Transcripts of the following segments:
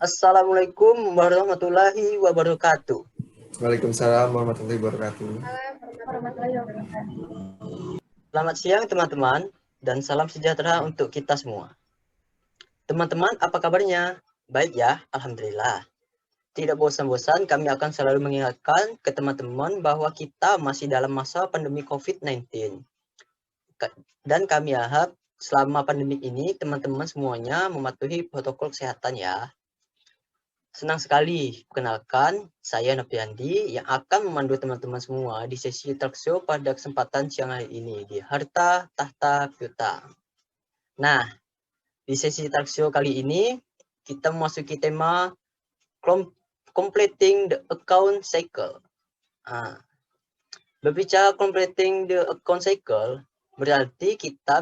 Assalamualaikum warahmatullahi wabarakatuh. Waalaikumsalam warahmatullahi wabarakatuh. Warahmatullahi wabarakatuh. Selamat siang teman-teman dan salam sejahtera untuk kita semua. Teman-teman, apa kabarnya? Baik ya, alhamdulillah. Tidak bosan-bosan kami akan selalu mengingatkan ke teman-teman bahwa kita masih dalam masa pandemi COVID-19. Dan kami harap selama pandemi ini teman-teman semuanya mematuhi protokol kesehatan ya. Senang sekali, perkenalkan, saya Nopiandi yang akan memandu teman-teman semua di sesi talk show pada kesempatan siang hari ini di Harta Tahta Piutang. Nah, di sesi talk show kali ini, kita memasuki tema completing the account cycle. Berbicara completing the account cycle, berarti kita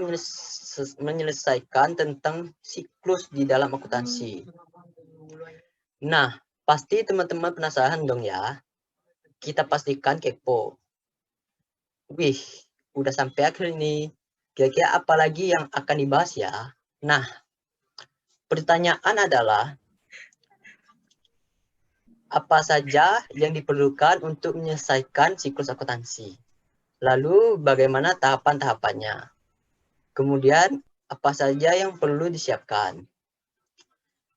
menyelesaikan tentang siklus di dalam akuntansi. Nah, pasti teman-teman penasaran dong ya. Kita pastikan kepo. Wih, udah sampai akhir ini. Kira-kira apa lagi yang akan dibahas ya? Nah, pertanyaan adalah, apa saja yang diperlukan untuk menyelesaikan siklus akuntansi? Lalu, bagaimana tahapan-tahapannya? Kemudian, apa saja yang perlu disiapkan?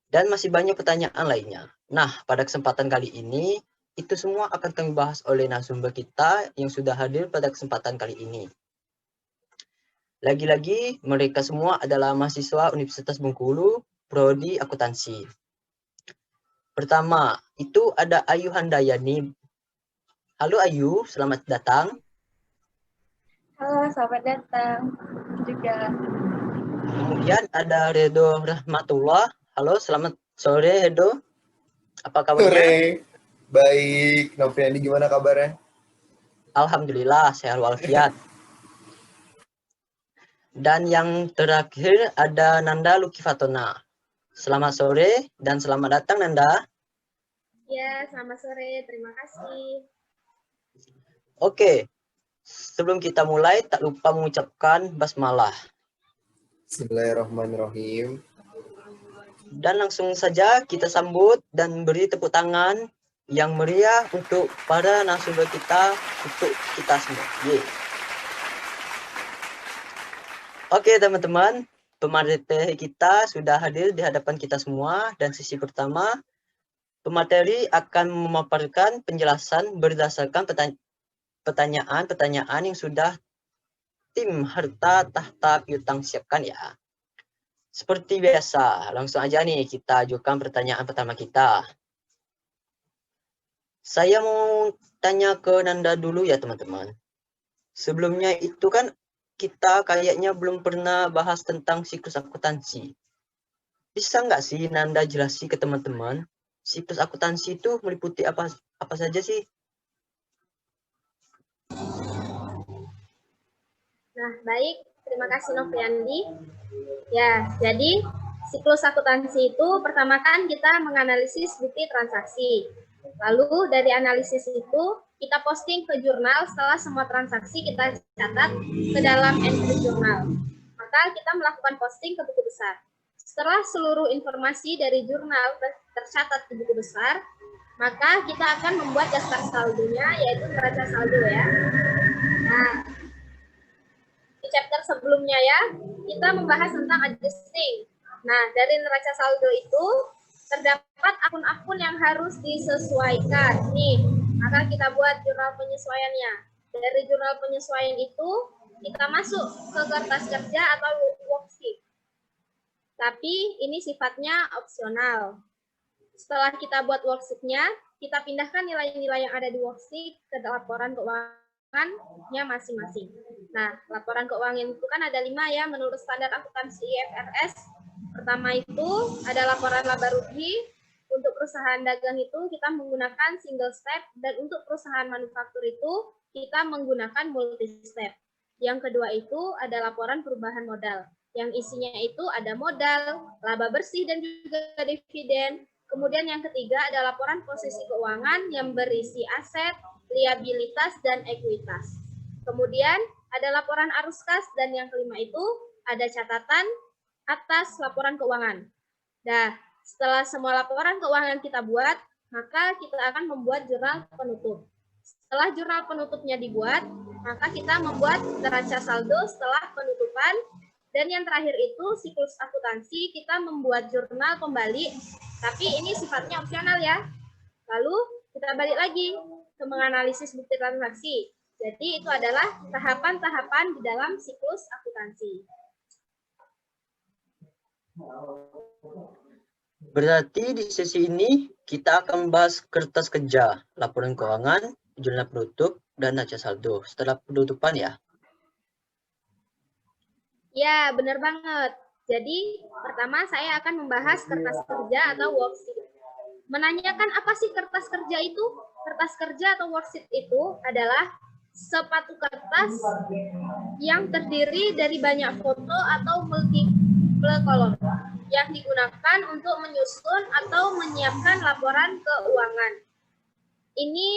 Dan masih banyak pertanyaan lainnya. Nah, pada kesempatan kali ini, itu semua akan kami bahas oleh narasumber kita yang sudah hadir pada kesempatan kali ini. Lagi-lagi, mereka semua adalah mahasiswa Universitas Bengkulu, Prodi Akuntansi. Pertama, itu ada Ayu Handayani. Halo Ayu, selamat datang. Halo, selamat datang juga. Kemudian ada Redo Rahmatullah. Halo, selamat sore Redo. Apa kabarnya? Sore, baik. Noviandi gimana kabarnya? Alhamdulillah, sehat walafiat. Dan yang terakhir ada Nanda Lukifatona. Selamat sore dan selamat datang Nanda. Ya, selamat sore. Terima kasih. Oke, sebelum kita mulai tak lupa mengucapkan basmalah. Bismillahirrahmanirrahim. Dan langsung saja kita sambut dan beri tepuk tangan yang meriah untuk para narasumber kita, untuk kita semua. Yeay. Oke teman-teman, pemateri kita sudah hadir di hadapan kita semua dan sesi pertama, pemateri akan memaparkan penjelasan berdasarkan pertanyaan-pertanyaan yang sudah tim Harta Tahta Piutang siapkan ya. Seperti biasa, langsung aja nih kita ajukan pertanyaan pertama kita. Saya mau tanya ke Nanda dulu ya teman-teman. Sebelumnya itu kan kita kayaknya belum pernah bahas tentang siklus akuntansi. Bisa nggak sih Nanda jelasin ke teman-teman, siklus akuntansi itu meliputi apa saja sih? Nah, baik. Terima kasih Noviandi. Ya, jadi siklus akuntansi itu pertama kan kita menganalisis bukti transaksi. Lalu dari analisis itu kita posting ke jurnal setelah semua transaksi kita catat ke dalam entry jurnal. Maka kita melakukan posting ke buku besar. Setelah seluruh informasi dari jurnal tercatat di buku besar, maka kita akan membuat daftar saldonya, yaitu neraca saldo ya. Nah, di chapter sebelumnya ya, kita membahas tentang adjusting. Nah, dari neraca saldo itu terdapat akun-akun yang harus disesuaikan. Nih, maka kita buat jurnal penyesuaiannya. Dari jurnal penyesuaian itu, kita masuk ke kertas kerja atau worksheet. Tapi ini sifatnya opsional. Setelah kita buat worksheet-nya, kita pindahkan nilai-nilai yang ada di worksheet ke laporan keuangannya masing-masing. Nah, laporan keuangan itu kan ada 5 ya menurut standar akuntansi IFRS. Pertama itu ada laporan laba rugi. Untuk perusahaan dagang itu kita menggunakan single step, dan untuk perusahaan manufaktur itu kita menggunakan multi step. Yang kedua itu ada laporan perubahan modal. Yang isinya itu ada modal, laba bersih, dan juga dividen. Kemudian yang ketiga ada laporan posisi keuangan yang berisi aset, liabilitas, dan ekuitas. Kemudian ada laporan arus kas, dan yang kelima itu ada catatan atas laporan keuangan. Nah, Setelah semua laporan keuangan kita buat, maka kita akan membuat jurnal penutup. Setelah jurnal penutupnya dibuat, maka kita membuat neraca saldo setelah penutupan. Dan yang terakhir itu siklus akuntansi, kita membuat jurnal kembali, tapi ini sifatnya opsional ya. Lalu kita balik lagi ke menganalisis bukti transaksi. Jadi itu adalah tahapan-tahapan di dalam siklus akuntansi. Berarti di sesi ini kita akan membahas kertas kerja, laporan keuangan, jurnal penutup, dan neraca saldo setelah penutupan ya. Ya, benar banget. Jadi, pertama saya akan membahas kertas kerja atau worksheet. Menanyakan apa sih kertas kerja itu? Kertas kerja atau worksheet itu adalah sepatu kertas yang terdiri dari banyak foto atau multiple kolom yang digunakan untuk menyusun atau menyiapkan laporan keuangan. Ini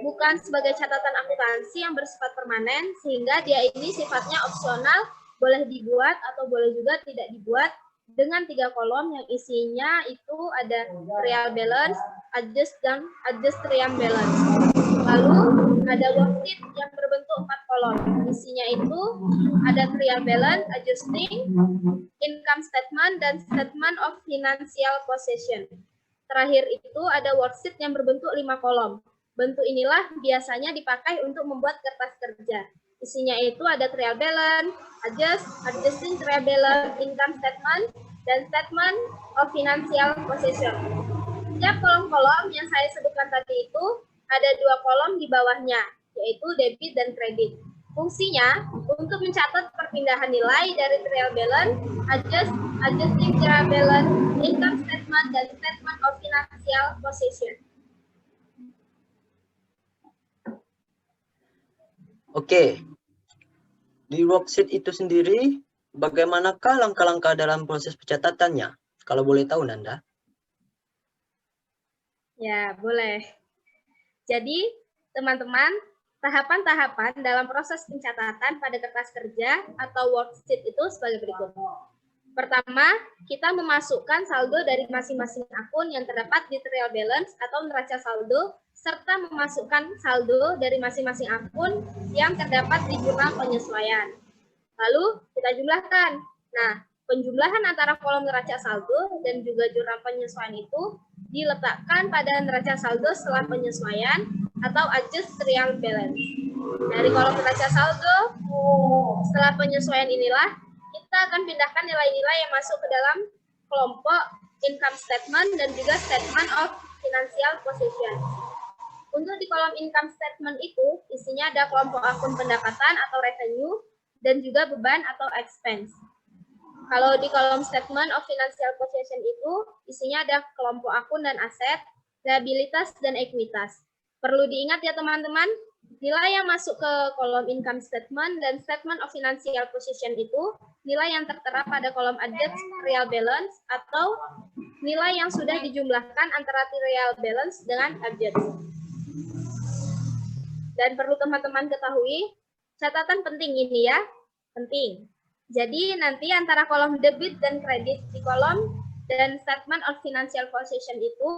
bukan sebagai catatan akuntansi yang bersifat permanen, sehingga dia ini sifatnya opsional, boleh dibuat atau boleh juga tidak dibuat, dengan 3 kolom yang isinya itu ada trial balance, adjust, dan adjust trial balance. Lalu ada worksheet yang berbentuk 4 kolom. Isinya itu ada trial balance, adjusting, income statement, dan statement of financial position. Terakhir itu ada worksheet yang berbentuk 5 kolom. Bentuk inilah biasanya dipakai untuk membuat kertas kerja. Isinya itu ada trial balance, adjusting trial balance, income statement, dan statement of financial position. Setiap kolom-kolom yang saya sebutkan tadi itu ada 2 kolom di bawahnya, yaitu debit dan kredit. Fungsinya untuk mencatat perpindahan nilai dari trial balance, adjusting trial balance, income statement, dan statement of financial position. Oke, di worksheet itu sendiri, bagaimanakah langkah-langkah dalam proses pencatatannya? Kalau boleh tahu, Nanda. Ya, boleh. Jadi, teman-teman, tahapan-tahapan dalam proses pencatatan pada kertas kerja atau worksheet itu sebagai berikut. Pertama, kita memasukkan saldo dari masing-masing akun yang terdapat di trial balance atau neraca saldo, serta memasukkan saldo dari masing-masing akun yang terdapat di jurnal penyesuaian. Lalu, kita jumlahkan. Nah, penjumlahan antara kolom neraca saldo dan juga jurnal penyesuaian itu diletakkan pada neraca saldo setelah penyesuaian atau adjust trial balance. Dari kolom neraca saldo, setelah penyesuaian inilah, kita akan pindahkan nilai-nilai yang masuk ke dalam kelompok income statement dan juga statement of financial position. Untuk di kolom income statement itu, isinya ada kelompok akun pendapatan atau revenue, dan juga beban atau expense. Kalau di kolom statement of financial position itu, isinya ada kelompok akun dan aset, liabilitas, dan ekuitas. Perlu diingat ya teman-teman, nilai yang masuk ke kolom income statement dan statement of financial position itu, nilai yang tertera pada kolom adjust trial balance atau nilai yang sudah dijumlahkan antara trial balance dengan adjust. Dan perlu teman-teman ketahui, catatan penting ini ya, penting. Jadi nanti antara kolom debit dan kredit di kolom dan statement of financial position itu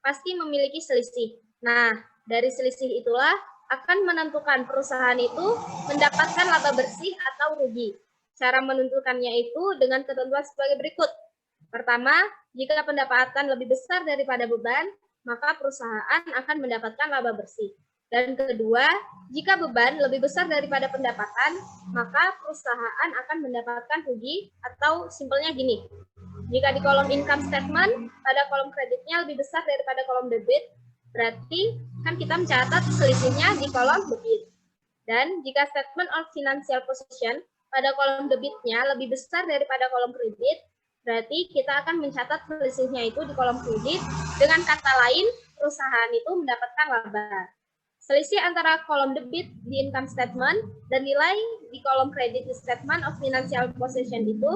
pasti memiliki selisih. Nah, dari selisih itulah akan menentukan perusahaan itu mendapatkan laba bersih atau rugi. Cara menentukannya itu dengan ketentuan sebagai berikut. Pertama, jika pendapatan lebih besar daripada beban, maka perusahaan akan mendapatkan laba bersih. Dan kedua, jika beban lebih besar daripada pendapatan, maka perusahaan akan mendapatkan rugi, atau simpelnya gini. Jika di kolom income statement, pada kolom kreditnya lebih besar daripada kolom debit, berarti kan kita mencatat selisihnya di kolom debit. Dan jika statement of financial position, pada kolom debitnya lebih besar daripada kolom kredit, berarti kita akan mencatat selisihnya itu di kolom kredit. Dengan kata lain, perusahaan itu mendapatkan laba. Selisih antara kolom debit di income statement dan nilai di kolom kredit di statement of financial position itu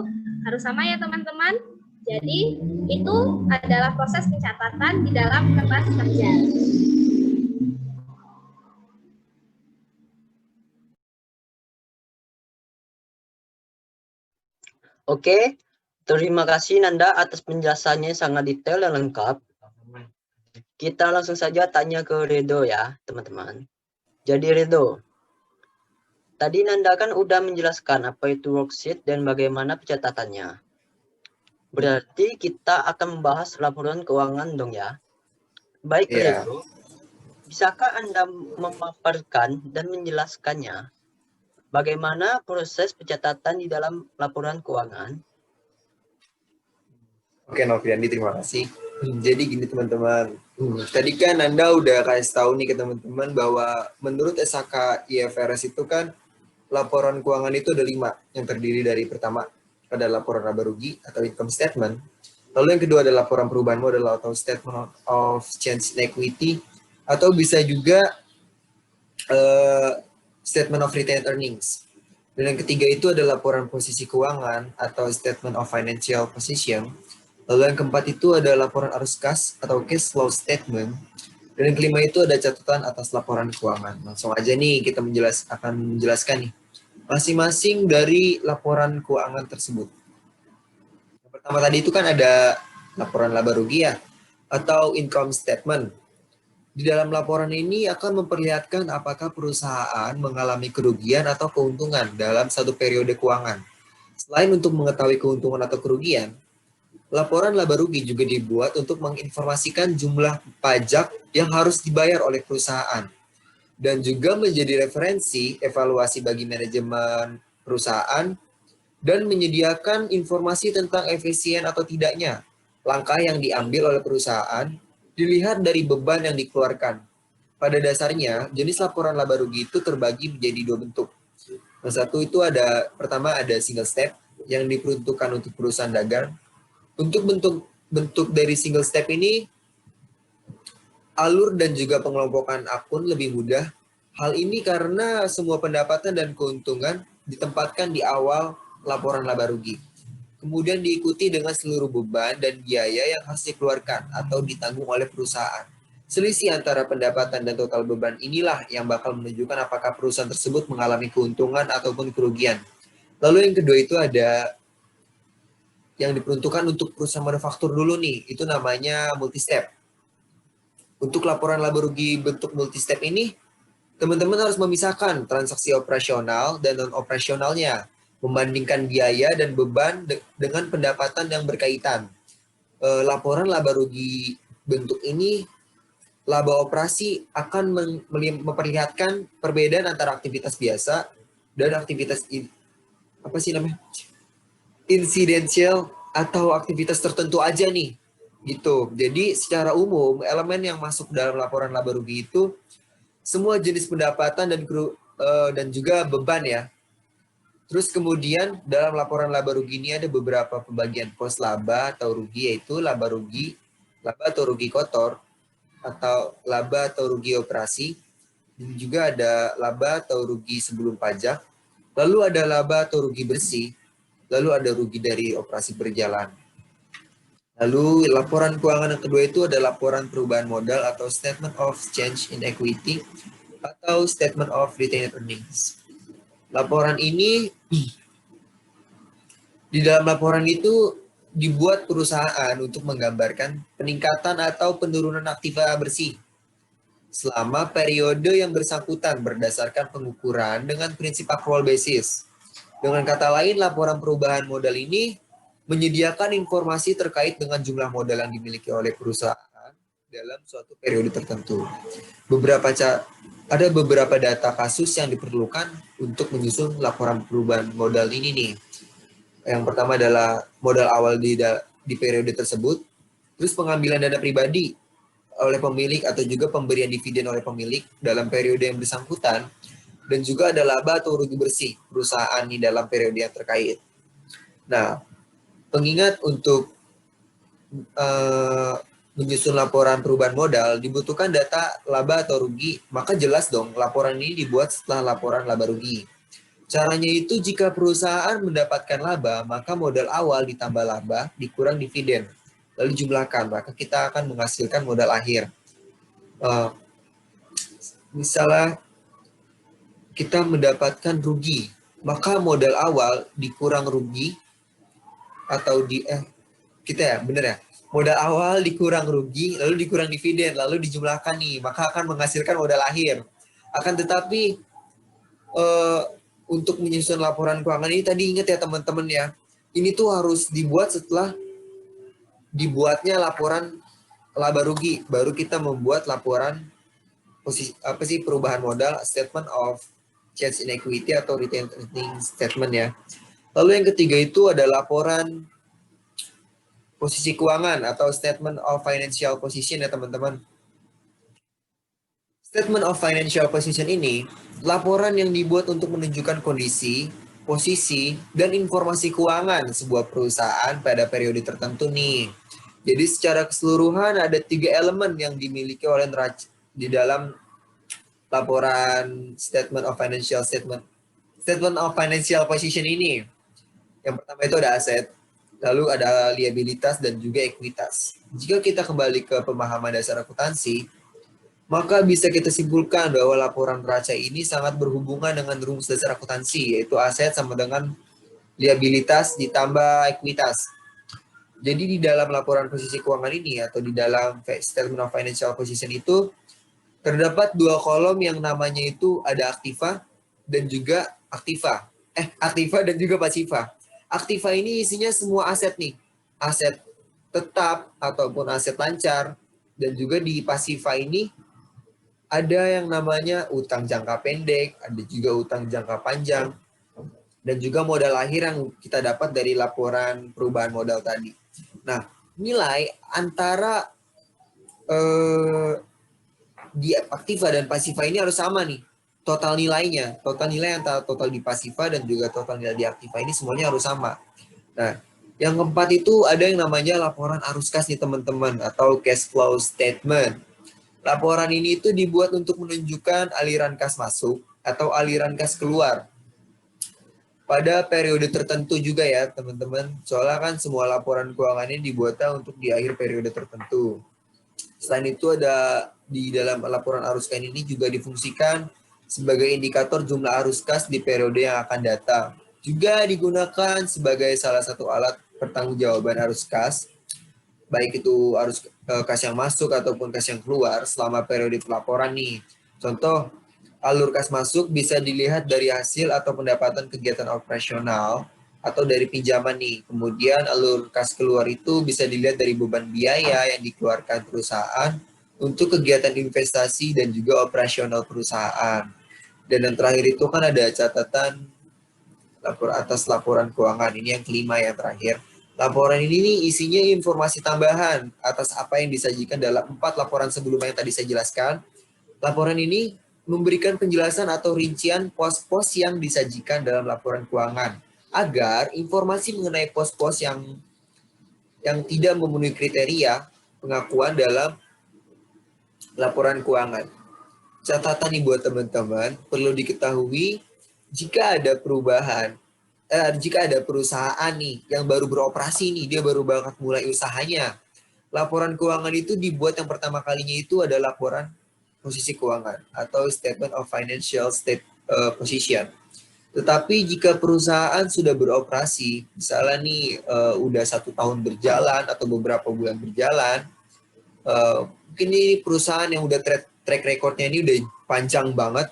harus sama ya teman-teman. Jadi itu adalah proses pencatatan di dalam kertas kerja. Oke, Terima kasih Nanda atas penjelasannya yang sangat detail dan lengkap. Kita langsung saja tanya ke Redo ya, teman-teman. Jadi Redo, tadi Nanda kan udah menjelaskan apa itu worksheet dan bagaimana pencatatannya. Berarti kita akan membahas laporan keuangan dong ya. Baik Iya. Redo, bisakah Anda memaparkan dan menjelaskannya bagaimana proses pencatatan di dalam laporan keuangan? Oke, Noviandi, terima kasih. Jadi gini teman-teman, tadi kan Anda udah kasih tahu nih ke teman-teman bahwa menurut SHK IFRS itu kan laporan keuangan itu ada 5, yang terdiri dari pertama ada laporan laba rugi atau income statement, lalu yang kedua ada laporan perubahan modal atau statement of change in equity, atau bisa juga statement of retained earnings. Dan yang ketiga itu ada laporan posisi keuangan atau statement of financial position. Lalu yang keempat itu ada laporan arus kas atau cash flow statement. Dan yang kelima itu ada catatan atas laporan keuangan. Langsung aja nih kita akan menjelaskan nih masing-masing dari laporan keuangan tersebut. Yang pertama tadi itu kan ada laporan laba rugi ya, atau income statement. Di dalam laporan ini akan memperlihatkan apakah perusahaan mengalami kerugian atau keuntungan dalam satu periode keuangan. Selain untuk mengetahui keuntungan atau kerugian, laporan laba rugi juga dibuat untuk menginformasikan jumlah pajak yang harus dibayar oleh perusahaan dan juga menjadi referensi evaluasi bagi manajemen perusahaan dan menyediakan informasi tentang efisien atau tidaknya langkah yang diambil oleh perusahaan dilihat dari beban yang dikeluarkan. Pada dasarnya, jenis laporan laba rugi itu terbagi menjadi 2 bentuk. Yang satu itu pertama ada single step yang diperuntukkan untuk perusahaan dagang. Untuk bentuk dari single step ini, alur dan juga pengelompokan akun lebih mudah. Hal ini karena semua pendapatan dan keuntungan ditempatkan di awal laporan laba rugi. Kemudian diikuti dengan seluruh beban dan biaya yang harus dikeluarkan atau ditanggung oleh perusahaan. Selisih antara pendapatan dan total beban inilah yang bakal menunjukkan apakah perusahaan tersebut mengalami keuntungan ataupun kerugian. Lalu yang kedua itu ada yang diperuntukkan untuk perusahaan manufaktur dulu nih, itu namanya multi-step. Untuk laporan laba rugi bentuk multi-step ini, teman-teman harus memisahkan transaksi operasional dan non-operasionalnya, membandingkan biaya dan beban dengan pendapatan yang berkaitan. Laporan laba rugi bentuk ini, laba operasi akan memperlihatkan perbedaan antara aktivitas biasa dan aktivitas insidensial atau aktivitas tertentu aja nih, gitu. Jadi secara umum elemen yang masuk dalam laporan laba rugi itu semua jenis pendapatan dan juga beban ya. Terus kemudian dalam laporan laba rugi ini ada beberapa pembagian pos laba atau rugi, yaitu laba atau rugi kotor, atau laba atau rugi operasi, dan juga ada laba atau rugi sebelum pajak, lalu ada laba atau rugi bersih, lalu ada rugi dari operasi berjalan. Lalu laporan keuangan yang kedua itu ada laporan perubahan modal atau statement of change in equity atau statement of retained earnings. Laporan ini, di dalam laporan itu dibuat perusahaan untuk menggambarkan peningkatan atau penurunan aktiva bersih selama periode yang bersangkutan berdasarkan pengukuran dengan prinsip accrual basis. Dengan kata lain, laporan perubahan modal ini menyediakan informasi terkait dengan jumlah modal yang dimiliki oleh perusahaan dalam suatu periode tertentu. Ada beberapa data kasus yang diperlukan untuk menyusun laporan perubahan modal ini nih. Yang pertama adalah modal awal di periode tersebut, terus pengambilan dana pribadi oleh pemilik atau juga pemberian dividen oleh pemilik dalam periode yang bersangkutan, dan juga ada laba atau rugi bersih perusahaan di dalam periode yang terkait. Nah, pengingat untuk menyusun laporan perubahan modal dibutuhkan data laba atau rugi, maka jelas dong laporan ini dibuat setelah laporan laba rugi. Caranya itu jika perusahaan mendapatkan laba, maka modal awal ditambah laba dikurang dividen, lalu jumlahkan, maka kita akan menghasilkan modal akhir. Misalnya kita mendapatkan rugi, maka modal awal dikurang rugi atau kita ya, bener ya? Modal awal dikurang rugi, lalu dikurang dividen, lalu dijumlahkan nih, maka akan menghasilkan modal akhir. Akan tetapi untuk menyusun laporan keuangan ini tadi ingat ya teman-teman ya, ini tuh harus dibuat setelah dibuatnya laporan laba rugi, baru kita membuat laporan perubahan modal, statement of change in equity atau retained earnings statement ya. Lalu yang ketiga itu ada laporan posisi keuangan atau statement of financial position ya teman-teman. Statement of financial position ini laporan yang dibuat untuk menunjukkan kondisi, posisi, dan informasi keuangan sebuah perusahaan pada periode tertentu nih. Jadi secara keseluruhan ada 3 elemen yang dimiliki oleh neraca di dalam laporan statement of financial position ini. Yang pertama itu ada aset, lalu ada liabilitas dan juga ekuitas. Jika kita kembali ke pemahaman dasar akuntansi, maka bisa kita simpulkan bahwa laporan neraca ini sangat berhubungan dengan rumus dasar akuntansi, yaitu aset sama dengan liabilitas ditambah ekuitas. Jadi di dalam laporan posisi keuangan ini atau di dalam statement of financial position itu terdapat 2 kolom yang namanya itu ada aktiva dan juga aktiva dan juga pasiva. Aktiva ini isinya semua aset nih, aset tetap ataupun aset lancar, dan juga di pasiva ini ada yang namanya utang jangka pendek, ada juga utang jangka panjang, dan juga modal akhir yang kita dapat dari laporan perubahan modal tadi. Nah, nilai antara di aktiva dan pasiva ini harus sama nih. Total nilainya, total nilai antara total di pasiva dan juga total nilai di aktiva ini semuanya harus sama. Nah, yang keempat itu ada yang namanya laporan arus kas nih teman-teman, atau cash flow statement. Laporan ini itu dibuat untuk menunjukkan aliran kas masuk atau aliran kas keluar pada periode tertentu juga ya teman-teman. Soalnya kan semua laporan keuangan ini dibuatnya untuk di akhir periode tertentu. Selain itu ada di dalam laporan arus kas ini juga difungsikan sebagai indikator jumlah arus kas di periode yang akan datang. Juga digunakan sebagai salah satu alat pertanggungjawaban arus kas, baik itu arus kas yang masuk ataupun kas yang keluar selama periode pelaporan nih. Contoh, alur kas masuk bisa dilihat dari hasil atau pendapatan kegiatan operasional atau dari pinjaman nih. Kemudian alur kas keluar itu bisa dilihat dari beban biaya yang dikeluarkan perusahaan untuk kegiatan investasi dan juga operasional perusahaan. Dan yang terakhir itu kan ada catatan atas laporan keuangan. Ini yang kelima yang terakhir. Laporan ini nih isinya informasi tambahan atas apa yang disajikan dalam 4 laporan sebelumnya yang tadi saya jelaskan. Laporan ini memberikan penjelasan atau rincian pos-pos yang disajikan dalam laporan keuangan agar informasi mengenai pos-pos yang tidak memenuhi kriteria pengakuan dalam laporan keuangan. Catatan nih buat teman-teman, perlu diketahui jika ada perusahaan nih yang baru beroperasi nih, dia baru banget mulai usahanya. Laporan keuangan itu dibuat yang pertama kalinya itu ada laporan posisi keuangan atau statement of financial position. Tetapi jika perusahaan sudah beroperasi, misalnya nih udah 1 tahun berjalan atau beberapa bulan berjalan, mungkin ini perusahaan yang udah track recordnya ini udah panjang banget,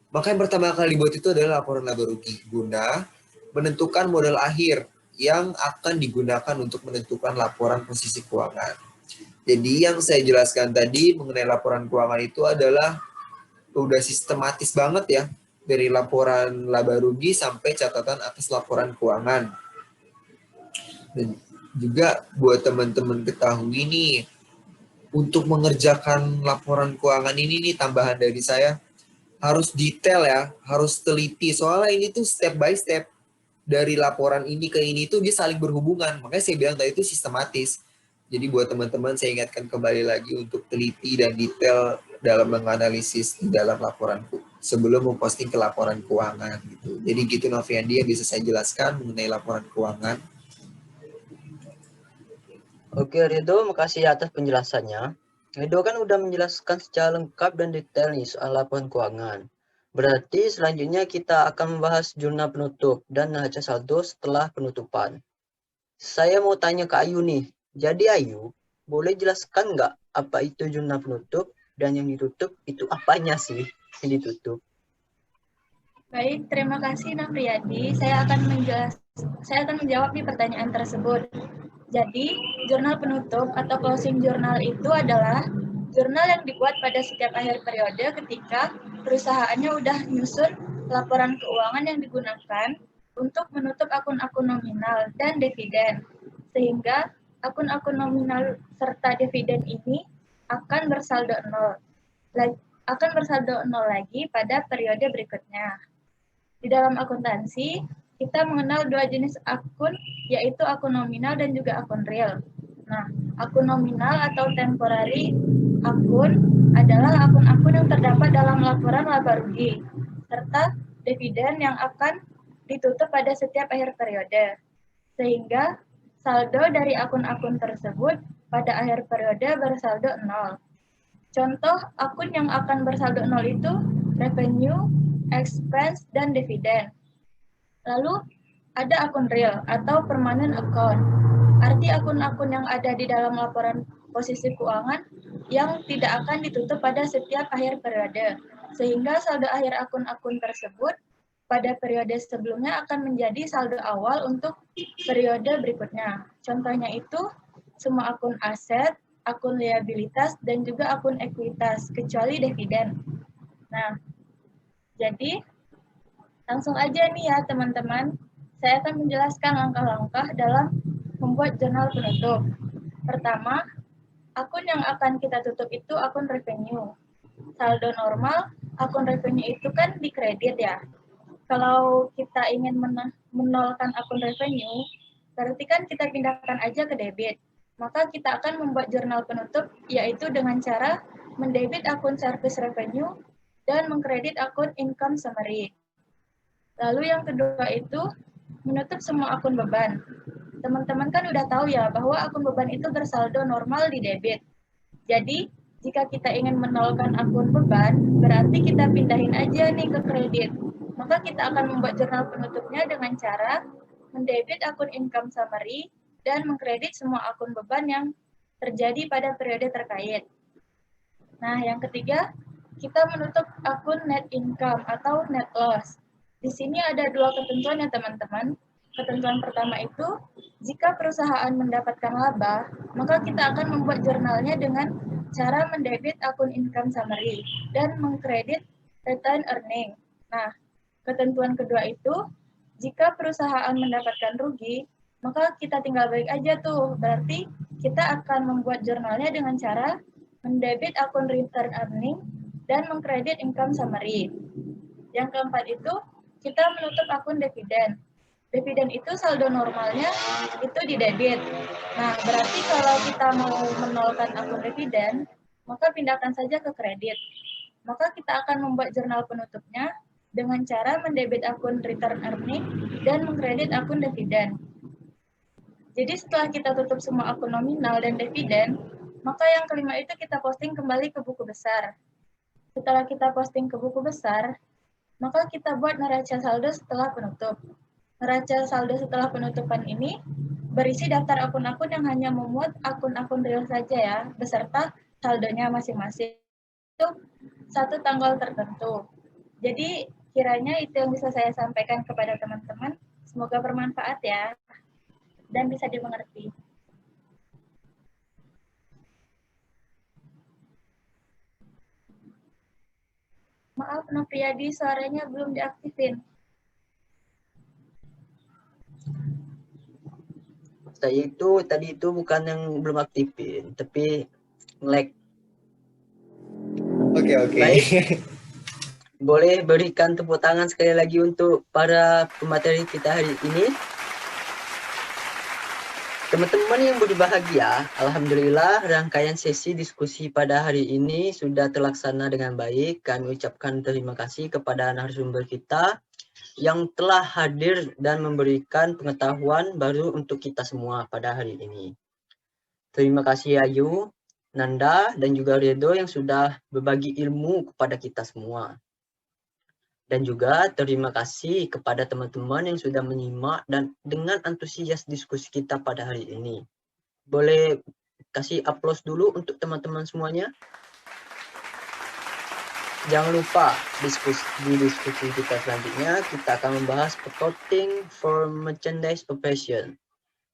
maka yang pertama kali dibuat itu adalah laporan laba rugi guna menentukan modal akhir yang akan digunakan untuk menentukan laporan posisi keuangan. Jadi yang saya jelaskan tadi mengenai laporan keuangan itu adalah udah sistematis banget ya, dari laporan laba rugi sampai catatan atas laporan keuangan. Dan juga buat teman-teman ketahui nih, untuk mengerjakan laporan keuangan ini nih tambahan dari saya, harus detail ya, harus teliti. Soalnya ini tuh step by step. Dari laporan ini ke ini tuh dia saling berhubungan. Makanya saya bilang tadi itu sistematis. Jadi buat teman-teman saya ingatkan kembali lagi untuk teliti dan detail dalam menganalisis di dalam laporan sebelum memposting ke laporan keuangan gitu. Jadi gitu Noviandi yang bisa saya jelaskan mengenai laporan keuangan. Oke Ridho, makasih atas penjelasannya. Ridho kan udah menjelaskan secara lengkap dan detail nih soal laporan keuangan. Berarti selanjutnya kita akan membahas jurnal penutup dan neraca saldo setelah penutupan. Saya mau tanya ke Ayu nih. Jadi Ayu, boleh jelaskan nggak apa itu jurnal penutup dan yang ditutup itu apanya sih yang ditutup? Baik, terima kasih Nafriyadi. Saya akan menjawab di pertanyaan tersebut. Jadi, jurnal penutup atau closing journal itu adalah jurnal yang dibuat pada setiap akhir periode ketika perusahaannya udah nyusun laporan keuangan yang digunakan untuk menutup akun-akun nominal dan dividen. Sehingga akun-akun nominal serta dividen ini akan bersaldo nol lagi pada periode berikutnya. Di dalam akuntansi, kita mengenal dua jenis akun, yaitu akun nominal dan juga akun real. Nah, akun nominal atau temporary akun adalah akun-akun yang terdapat dalam laporan laba rugi, serta dividen yang akan ditutup pada setiap akhir periode. Sehingga saldo dari akun-akun tersebut pada akhir periode bersaldo nol. Contoh akun yang akan bersaldo nol itu revenue, expense, dan dividen. Lalu ada akun real atau permanent account. Arti akun-akun yang ada di dalam laporan posisi keuangan yang tidak akan ditutup pada setiap akhir periode. Sehingga saldo akhir akun-akun tersebut pada periode sebelumnya akan menjadi saldo awal untuk periode berikutnya. Contohnya itu semua akun aset, akun liabilitas, dan juga akun ekuitas, kecuali dividen. Nah, jadi langsung aja nih ya teman-teman, saya akan menjelaskan langkah-langkah dalam membuat jurnal penutup. Pertama, akun yang akan kita tutup itu akun revenue. Saldo normal, akun revenue itu kan di kredit ya. Kalau kita ingin menolkan akun revenue, berarti kan kita pindahkan aja ke debit. Maka kita akan membuat jurnal penutup, yaitu dengan cara mendebit akun service revenue dan mengkredit akun income summary. Lalu yang kedua itu menutup semua akun beban. Teman-teman kan udah tahu ya bahwa akun beban itu bersaldo normal di debit. Jadi, jika kita ingin menolkan akun beban, berarti kita pindahin aja nih ke kredit. Maka kita akan membuat jurnal penutupnya dengan cara mendebit akun income summary dan mengkredit semua akun beban yang terjadi pada periode terkait. Nah, yang ketiga, kita menutup akun net income atau net loss. Di sini ada dua ketentuan ya teman-teman. Ketentuan pertama itu, jika perusahaan mendapatkan laba, maka kita akan membuat jurnalnya dengan cara mendebit akun income summary dan mengkredit return earning. Nah, ketentuan kedua itu, jika perusahaan mendapatkan rugi, maka kita tinggal balik aja tuh. Berarti kita akan membuat jurnalnya dengan cara mendebit akun return earning dan mengkredit income summary. Yang keempat itu, kita menutup akun dividen. Dividen itu saldo normalnya itu di debit. Nah, berarti kalau kita mau menolkan akun dividen, maka pindahkan saja ke kredit. Maka kita akan membuat jurnal penutupnya dengan cara mendebit akun return earning dan mengkredit akun dividen. Jadi setelah kita tutup semua akun nominal dan dividen, maka yang kelima itu kita posting kembali ke buku besar. Setelah kita posting ke buku besar, maka kita buat neraca saldo setelah penutup. Neraca saldo setelah penutupan ini berisi daftar akun-akun yang hanya memuat akun-akun real saja ya, beserta saldonya masing-masing. Itu satu tanggal tertentu. Jadi kiranya itu yang bisa saya sampaikan kepada teman-teman. Semoga bermanfaat ya, dan bisa dimengerti. Maaf, Nopriyadi, suaranya belum diaktifin. Saya itu tadi itu bukan yang belum aktifin, tapi nge-lag. Oke. Baik. Boleh berikan tepuk tangan sekali lagi untuk para pemateri kita hari ini. Teman-teman yang berbahagia, alhamdulillah rangkaian sesi diskusi pada hari ini sudah terlaksana dengan baik. Kami ucapkan terima kasih kepada narasumber kita yang telah hadir dan memberikan pengetahuan baru untuk kita semua pada hari ini. Terima kasih Ayu, Nanda, dan juga Redo yang sudah berbagi ilmu kepada kita semua. Dan juga terima kasih kepada teman-teman yang sudah menyimak dan dengan antusias diskusi kita pada hari ini. Boleh kasih aplaus dulu untuk teman-teman semuanya. Jangan lupa di diskusi kita selanjutnya kita akan membahas voting for merchandise operation.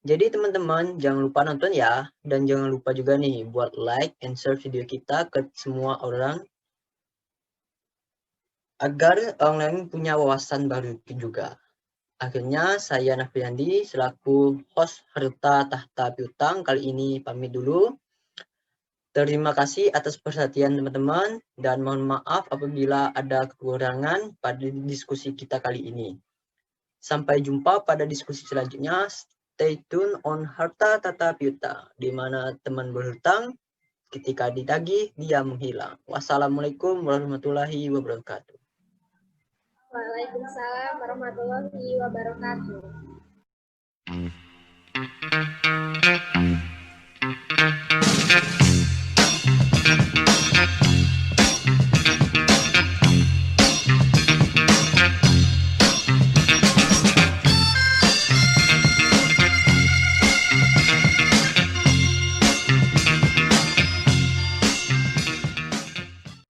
Jadi teman-teman jangan lupa nonton ya, dan jangan lupa juga nih buat like and share video kita ke semua orang agar orang punya wawasan baru juga. Akhirnya saya Nafriandi selaku host Harta Tahta Piutang kali ini pamit dulu. Terima kasih atas perhatian teman-teman dan mohon maaf apabila ada kekurangan pada diskusi kita kali ini. Sampai jumpa pada diskusi selanjutnya. Stay tune on Harta Tata Piutang, di mana teman berhutang ketika ditagih dia menghilang. Wassalamualaikum warahmatullahi wabarakatuh. Waalaikumsalam warahmatullahi wabarakatuh.